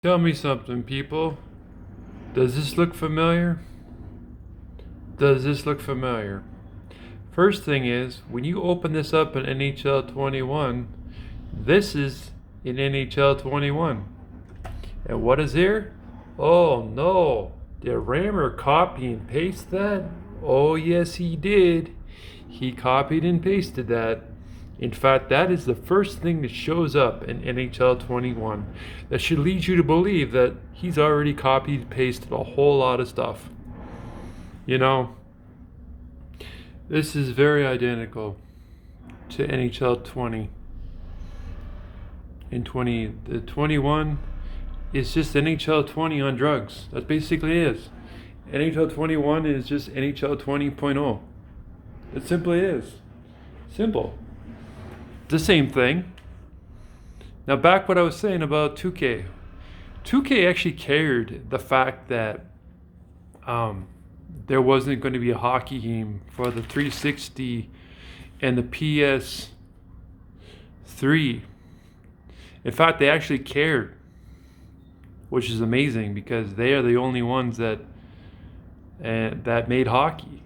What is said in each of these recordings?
Tell me something, people. Does this look familiar? Does this look familiar? First thing is, when you open this up in NHL 21, this is in NHL 21. And what is here? Oh no, did Rammer copy and paste that? Oh yes, he did. He copied and pasted that. In fact, that is the first thing that shows up in NHL 21. That should lead you to believe that he's already copied and pasted a whole lot of stuff. You know, this is very identical to NHL 20. In the 21 is just NHL 20 on drugs. That basically is. NHL 21 is just NHL 20.0. It simply is. Simple. The same thing. Now back what I was saying about 2K. 2K actually cared the fact that there wasn't going to be a hockey game for the 360 and the PS3. In fact, they actually cared, which is amazing because they are the only ones that made hockey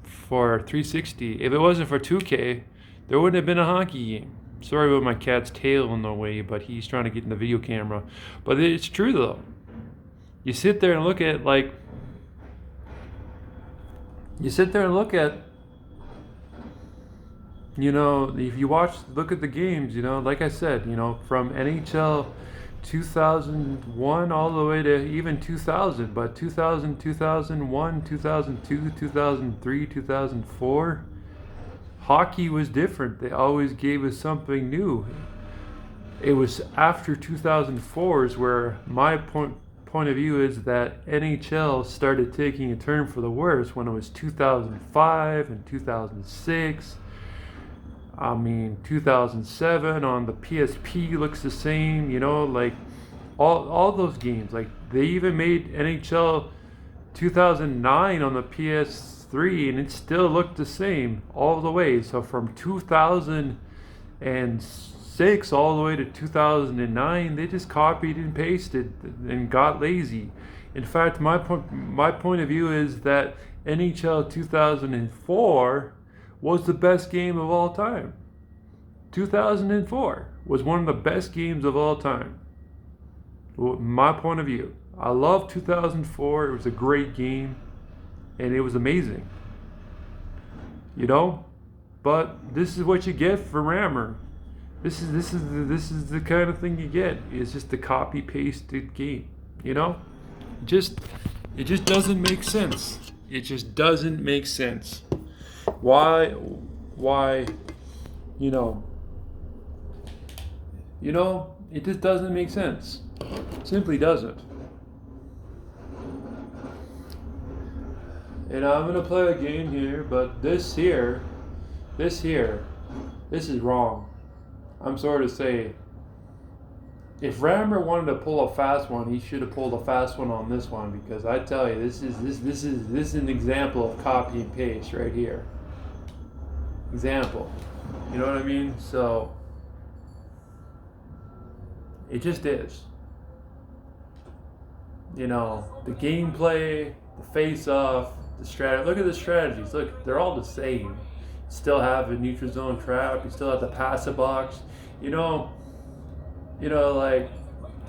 for 360. If it wasn't for 2K, there wouldn't have been a hockey game. Sorry about my cat's tail in the way, but he's trying to get in the video camera. But it's true though. You sit there and look at if you look at the games, like I said, from NHL 2001 all the way to even 2000, but 2000, 2001, 2002, 2003, 2004, hockey was different. They always gave us something new. It was after 2004 is where my point of view is that NHL started taking a turn for the worse when it was 2005 and 2006. 2007 on the PSP looks the same, like all those games. Like they even made NHL 2009 on the PS3 and it still looked the same all the way. So from 2006 all the way to 2009, they just copied and pasted and got lazy. In fact, my point of view is that NHL 2004 was the best game of all time. 2004 was one of the best games of all time. My point of view. I love 2004. It was a great game and it was amazing. But this is what you get for Rammer. This is the kind of thing you get. It's just a copy pasted game. It just doesn't make sense. It just doesn't make sense. Why, it just doesn't make sense. Simply doesn't. And I'm going to play a game here, but this is wrong. I'm sorry to say, if Rammer wanted to pull a fast one, he should have pulled a fast one on this one, because I tell you, this is an example of copy and paste right here. Example. You know what I mean? So it just is. The gameplay, the face-off, the strategy. Look at the strategies. Look, they're all the same. You still have a neutral zone trap. You still have the passive box.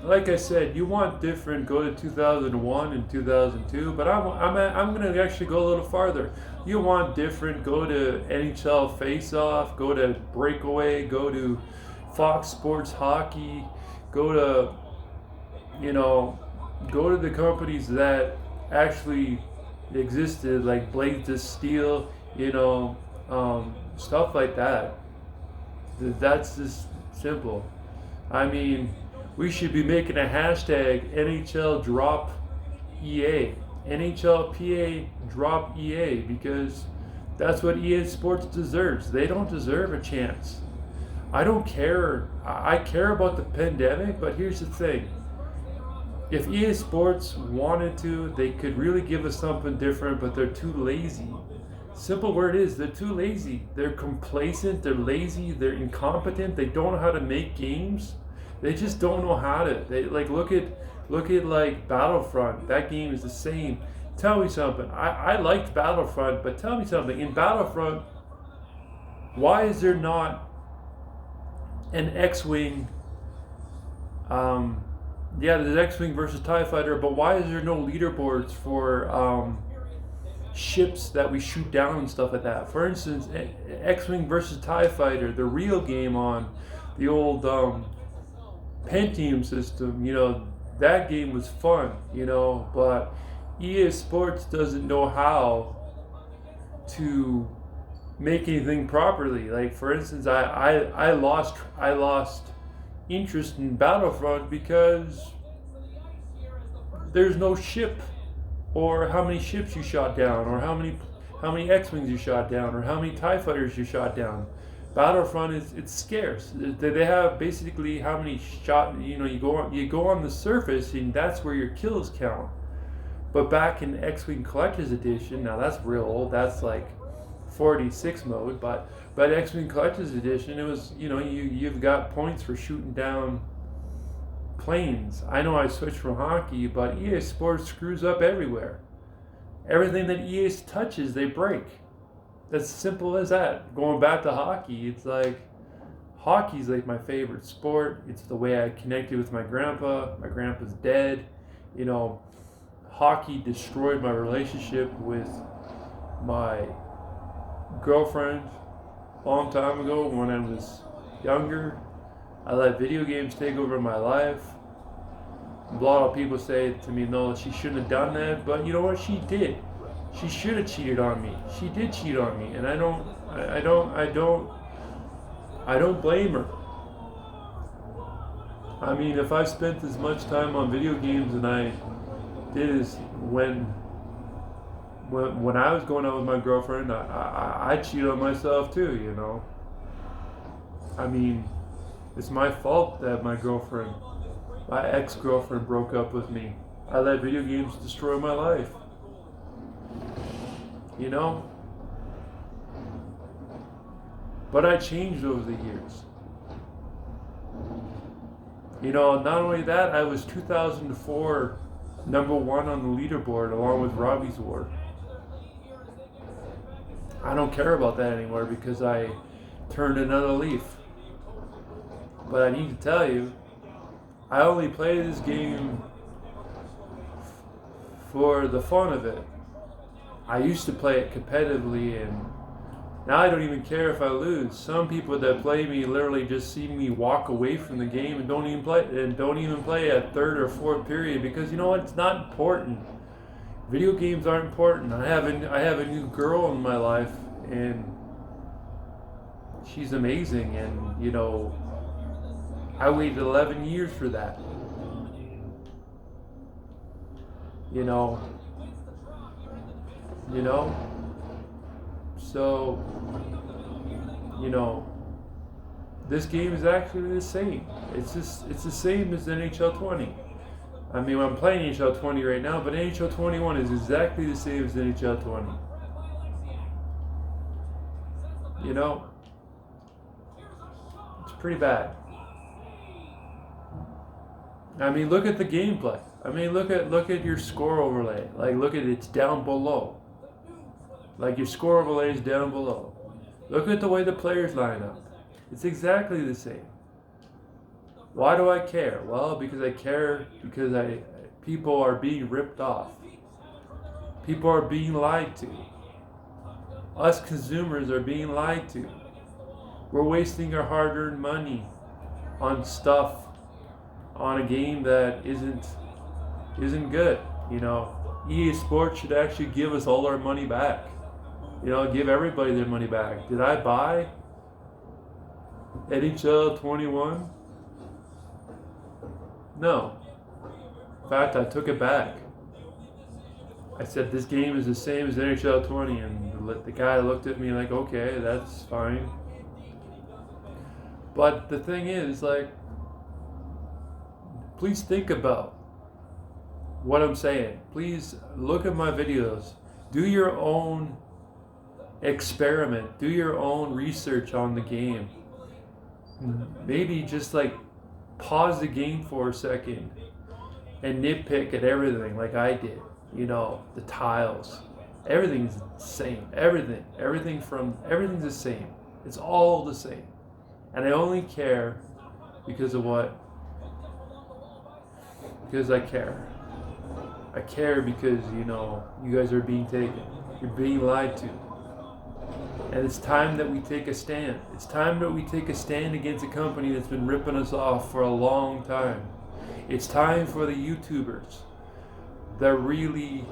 Like I said, you want different. Go to 2001 and 2002. But I'm gonna actually go a little farther. You want different. Go to NHL Face-Off. Go to Breakaway. Go to Fox Sports Hockey. Go to the companies that actually existed, like Blades of Steel. Stuff like that. That's just simple. We should be making a hashtag NHL drop EA. NHLPA drop EA, because that's what EA Sports deserves. They don't deserve a chance. I don't care. I care about the pandemic, but here's the thing. If EA Sports wanted to, they could really give us something different, but they're too lazy. Simple word is, they're too lazy. They're complacent, they're lazy, they're incompetent, they don't know how to make games. They just don't know how to. Look at Look at like Battlefront. That game is the same. Tell me something. I liked Battlefront, but tell me something. In Battlefront, why is there not an X-Wing? Yeah, there's X-Wing versus TIE Fighter, but why is there no leaderboards for ships that we shoot down and stuff like that? For instance, X-Wing versus TIE Fighter, the real game on the old Pentium system, that game was fun, but EA Sports doesn't know how to make anything properly. Like for instance, I lost interest in Battlefront because there's no ship, or how many ships you shot down, or how many X-wings you shot down, or how many TIE fighters you shot down. Battlefront it's scarce. They have basically how many shot. You go on the surface, and that's where your kills count. But back in X-Wing Collector's Edition, now that's real old. That's like 46 mode, but X-Wing Collector's Edition, it was you've got points for shooting down planes. I know I switched from hockey, but EA Sports screws up everywhere. Everything that EA touches, they break. That's simple as that. Going back to hockey, it's like hockey's like my favorite sport. It's the way I connected with my grandpa. My grandpa's dead. Hockey destroyed my relationship with my girlfriend a long time ago when I was younger. I let video games take over my life. A lot of people say to me, no, she shouldn't have done that, but you know what? She did. She should have cheated on me. She did cheat on me, and I don't blame her. I mean, if I spent as much time on video games than I did is when I was going out with my girlfriend, I cheated on myself too, I mean, it's my fault that my ex-girlfriend broke up with me. I let video games destroy my life. But I changed over the years. Not only that, I was 2004 number one on the leaderboard along with Robbie's War. I don't care about that anymore because I turned another leaf. But I need to tell you, I only play this game for the fun of it. I used to play it competitively, and now I don't even care if I lose. Some people that play me literally just see me walk away from the game and don't even play at third or fourth period because you know what? It's not important. Video games aren't important. I have a new girl in my life, and she's amazing, and I waited 11 years for that. So, this game is actually the same. It's the same as NHL 20. I mean, I'm playing NHL 20 right now, but NHL 21 is exactly the same as NHL 20. It's pretty bad. I mean, look at the gameplay. I mean, look at your score overlay. Like, look at it's down below. Like, your score overlay is down below. Look at the way the players line up. It's exactly the same. Why do I care? Well, because I care because people are being ripped off. People are being lied to. Us consumers are being lied to. We're wasting our hard-earned money on stuff, on a game that isn't good. EA Sports should actually give us all our money back. Give everybody their money back. Did I buy NHL 21? No. In fact, I took it back. I said this game is the same as NHL 20, and the guy looked at me like, okay, that's fine. But the thing is, like, please think about what I'm saying. Please look at my videos. Do your own experiment. Do your own research on the game. Maybe just like pause the game for a second and nitpick at everything like I did. You know, the tiles, everything's the same. Everything's the same. It's all the same. And I only care because of what? Because I care. I care because, you know, you guys are being taken. You're being lied to. And it's time that we take a stand. It's time that we take a stand against a company that's been ripping us off for a long time. It's time for the YouTubers, the really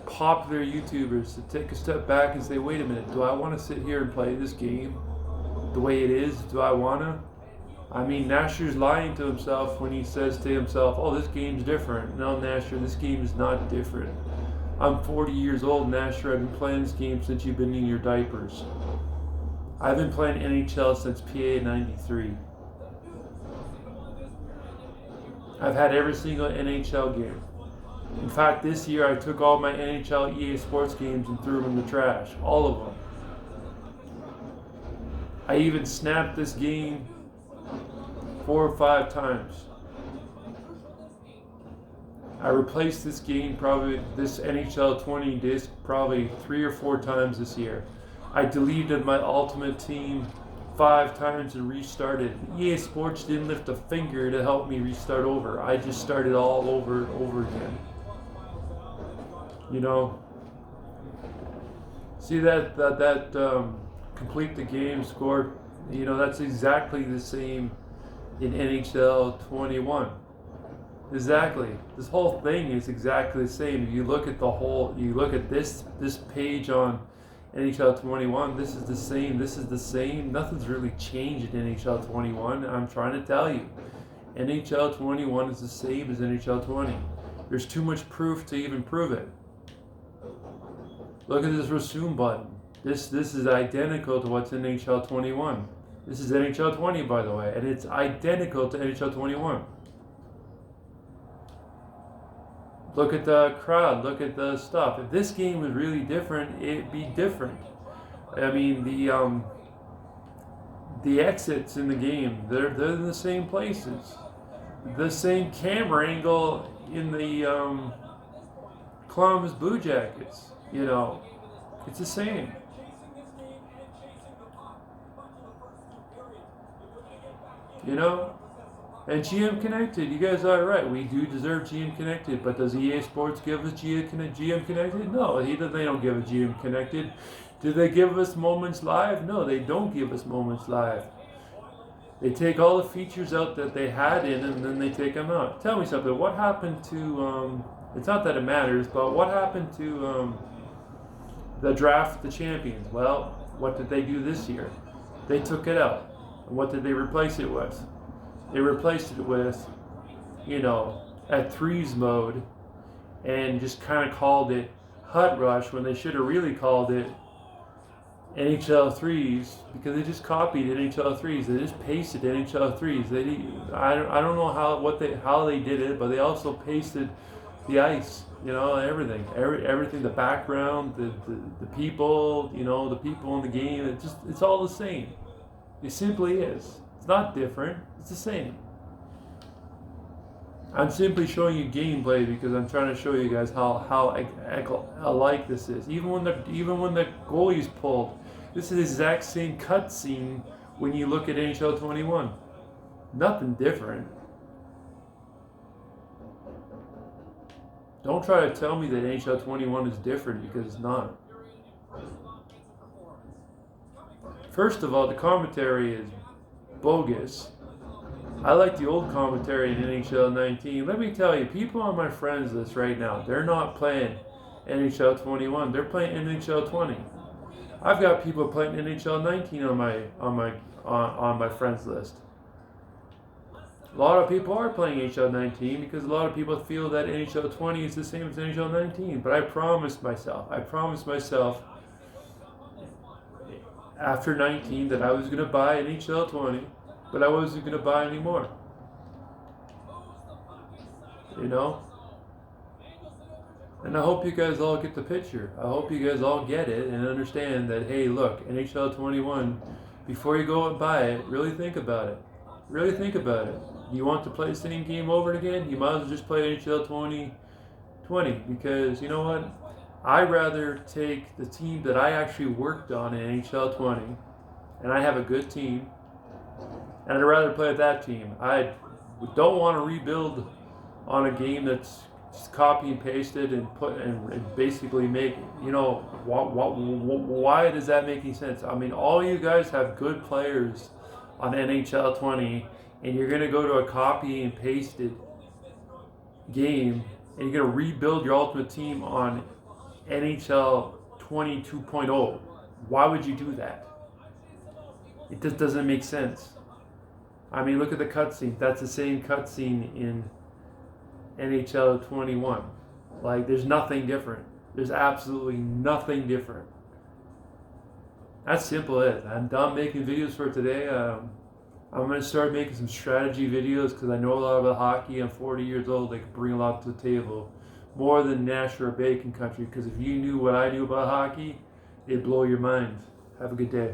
popular YouTubers, to take a step back and say, wait a minute, do I want to sit here and play this game the way it is? Do I want to? I mean, Nasher's lying to himself when he says to himself, oh, this game's different. No, Nasher, this game is not different. I'm 40 years old, Nasher. I've been playing this game since you've been in your diapers. I've been playing NHL since PA 93. I've had every single NHL game. In fact, this year I took all my NHL EA Sports games and threw them in the trash. All of them. I even snapped this game 4 or 5 times. I replaced this game, this NHL 20 disc, probably 3 or 4 times this year. I deleted my Ultimate Team 5 times and restarted. EA Sports didn't lift a finger to help me restart over. I just started all over and over again. You know, see that complete the game score, you know, that's exactly the same in NHL 21. Exactly. This whole thing is exactly the same. If you look at this page on NHL 21, this is the same. Nothing's really changed in NHL 21. I'm trying to tell you. NHL 21 is the same as NHL 20. There's too much proof to even prove it. Look at this resume button. This is identical to what's in NHL 21. This is NHL 20, by the way, and it's identical to NHL 21. Look at the crowd, look at the stuff. If this game was really different, it'd be different. I mean, the exits in the game, they're in the same places. The same camera angle in the Columbus Blue Jackets, you know, it's the same. You know? And GM Connected, you guys are right. We do deserve GM Connected, but does EA Sports give us GM Connected? No, they don't give us GM Connected. Do they give us Moments Live? No, they don't give us Moments Live. They take all the features out that they had in, and then they take them out. Tell me something. What happened to? It's not that it matters, but what happened to the Draft the Champions? Well, what did they do this year? They took it out. And what did they replace it with? They replaced it with, you know, at threes mode, and just kind of called it Hut Rush when they should have really called it NHL threes, because they just copied NHL threes. They just pasted NHL threes. I don't know how they did it, but they also pasted the ice, you know, everything, the background, the people, you know, the people in the game. It's all the same. It simply is. It's not different. It's the same. I'm simply showing you gameplay because I'm trying to show you guys how alike this is. Even when the goalie's pulled, this is the exact same cutscene when you look at NHL 21. Nothing different. Don't try to tell me that NHL 21 is different, because it's not. First of all, the commentary is bogus. I like the old commentary in NHL 19. Let me tell you, people on my friends list right now, they're not playing NHL 21. They're playing NHL 20. I've got people playing NHL 19 on my friends list. A lot of people are playing NHL 19 because a lot of people feel that NHL 20 is the same as NHL 19. But I promised myself after 19 that I was going to buy NHL 20, but I wasn't going to buy any more. You know? And I hope you guys all get the picture. I hope you guys all get it and understand that, hey, look, NHL 21, before you go and buy it, really think about it. Really think about it. You want to play the same game over again? You might as well just play NHL 2020, because you know what? I'd rather take the team that I actually worked on in NHL 20, and I have a good team, and I'd rather play with that team. I don't want to rebuild on a game that's just copy and pasted and and basically make, why does that make any sense? I mean, all you guys have good players on NHL 20, and you're going to go to a copy and pasted game, and you're going to rebuild your ultimate team on NHL 20 2.0. Why would you do that? It just doesn't make sense. I mean, look at the cutscene. That's the same cutscene in NHL 21. Like, there's nothing different. There's absolutely nothing different. That's simple it. I'm done making videos for today. I'm going to start making some strategy videos because I know a lot about hockey. I'm 40 years old. I can bring a lot to the table. More than Nash or Bacon Country, because if you knew what I knew about hockey, it'd blow your mind. Have a good day.